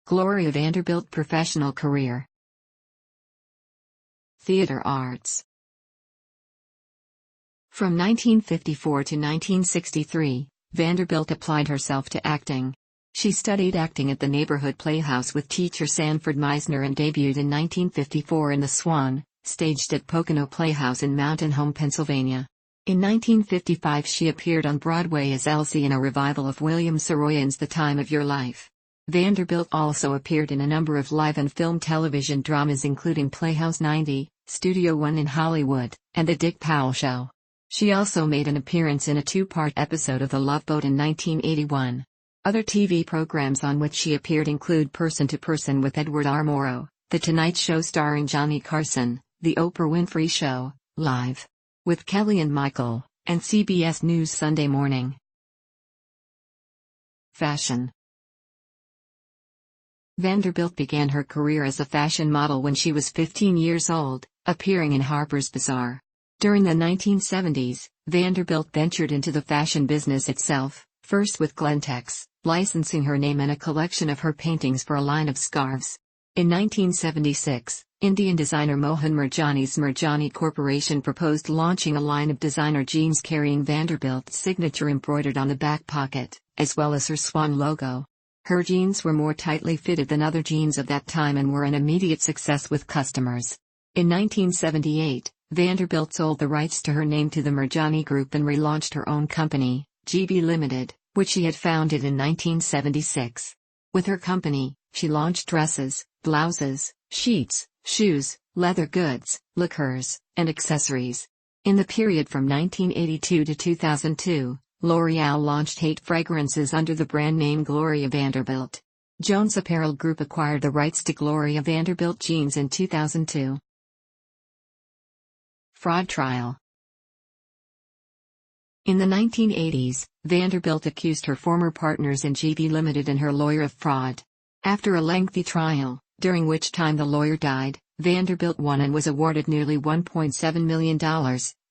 Gloria Vanderbilt professional career. Theater arts. From 1954 to 1963, Vanderbilt applied herself to acting. She studied acting at the neighborhood playhouse with teacher Sanford Meisner and debuted in 1954 in The Swan, staged at Pocono Playhouse in Mountain Home, Pennsylvania. In 1955 she appeared on Broadway as Elsie in a revival of William Saroyan's The Time of Your Life. Vanderbilt also appeared in a number of live and film television dramas including Playhouse 90, Studio One in Hollywood, and The Dick Powell Show. She also made an appearance in a two-part episode of The Love Boat in 1981. Other TV programs on which she appeared include Person to Person with Edward R. Morrow, The Tonight Show starring Johnny Carson, The Oprah Winfrey Show, Live with Kelly and Michael, and CBS News Sunday Morning. Fashion. Vanderbilt began her career as a fashion model when she was 15 years old, appearing in Harper's Bazaar. During the 1970s, Vanderbilt ventured into the fashion business itself, first with Glentex, licensing her name and a collection of her paintings for a line of scarves. In 1976, Indian designer Mohan Murjani's Murjani Corporation proposed launching a line of designer jeans carrying Vanderbilt's signature embroidered on the back pocket, as well as her swan logo. Her jeans were more tightly fitted than other jeans of that time and were an immediate success with customers. In 1978, Vanderbilt sold the rights to her name to the Murjani Group and relaunched her own company, GB Limited, which she had founded in 1976. With her company, she launched dresses, blouses, sheets, shoes, leather goods, liqueurs, and accessories. In the period from 1982 to 2002, L'Oreal launched 8 fragrances under the brand name Gloria Vanderbilt. Jones Apparel Group acquired the rights to Gloria Vanderbilt jeans in 2002. Fraud trial. In the 1980s, Vanderbilt accused her former partners in GB Limited and her lawyer of fraud. After a lengthy trial, during which time the lawyer died, Vanderbilt won and was awarded nearly $1.7 million,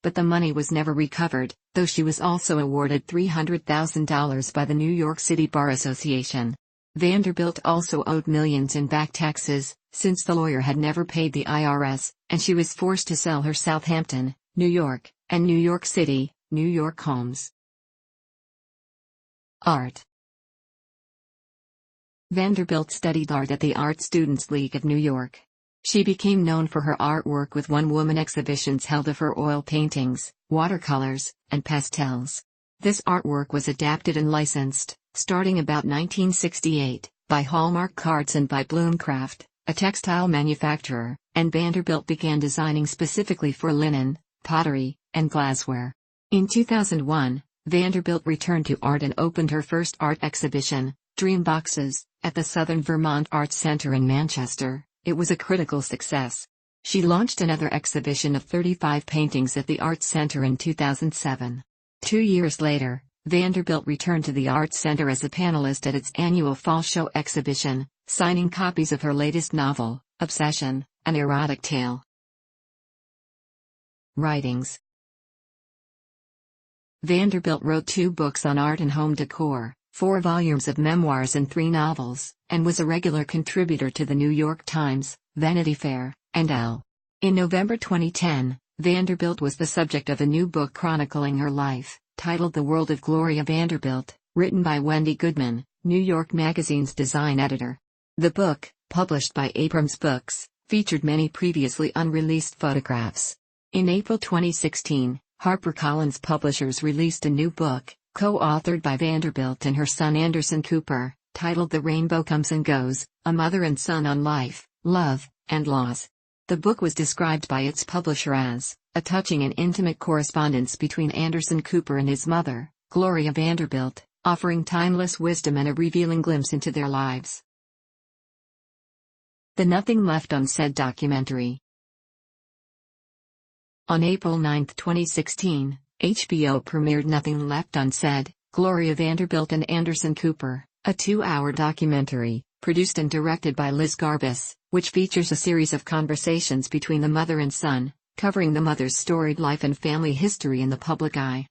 but the money was never recovered, though she was also awarded $300,000 by the New York City Bar Association. Vanderbilt also owed millions in back taxes, since the lawyer had never paid the IRS, and she was forced to sell her Southampton, New York, and New York City, New York homes. Art. Vanderbilt studied art at the Art Students League of New York. She became known for her artwork with one-woman exhibitions held of her oil paintings, watercolors, and pastels. This artwork was adapted and licensed, starting about 1968, by Hallmark Cards and by Bloomcraft, a textile manufacturer, and Vanderbilt began designing specifically for linen, pottery, and glassware. In 2001, Vanderbilt returned to art and opened her first art exhibition, Dream Boxes, at the Southern Vermont Arts Centre in Manchester. It was a critical success. She launched another exhibition of 35 paintings at the Arts Center in 2007. 2 years later, Vanderbilt returned to the Arts Center as a panelist at its annual Fall Show exhibition, signing copies of her latest novel, Obsession, an erotic tale. Writings. Vanderbilt wrote 2 books on art and home decor, 4 volumes of memoirs and 3 novels, and was a regular contributor to the New York Times, Vanity Fair, and Elle. In November 2010, Vanderbilt was the subject of a new book chronicling her life, titled The World of Gloria Vanderbilt, written by Wendy Goodman, New York Magazine's design editor. The book, published by Abrams Books, featured many previously unreleased photographs. In April 2016, HarperCollins Publishers released a new book, co-authored by Vanderbilt and her son Anderson Cooper, titled The Rainbow Comes and Goes, A Mother and Son on Life, Love, and Loss. The book was described by its publisher as a touching and intimate correspondence between Anderson Cooper and his mother, Gloria Vanderbilt, offering timeless wisdom and a revealing glimpse into their lives. The Nothing Left Unsaid documentary. On April 9, 2016, HBO premiered Nothing Left Unsaid, Gloria Vanderbilt and Anderson Cooper, a 2-hour documentary, produced and directed by Liz Garbus, which features a series of conversations between the mother and son, covering the mother's storied life and family history in the public eye.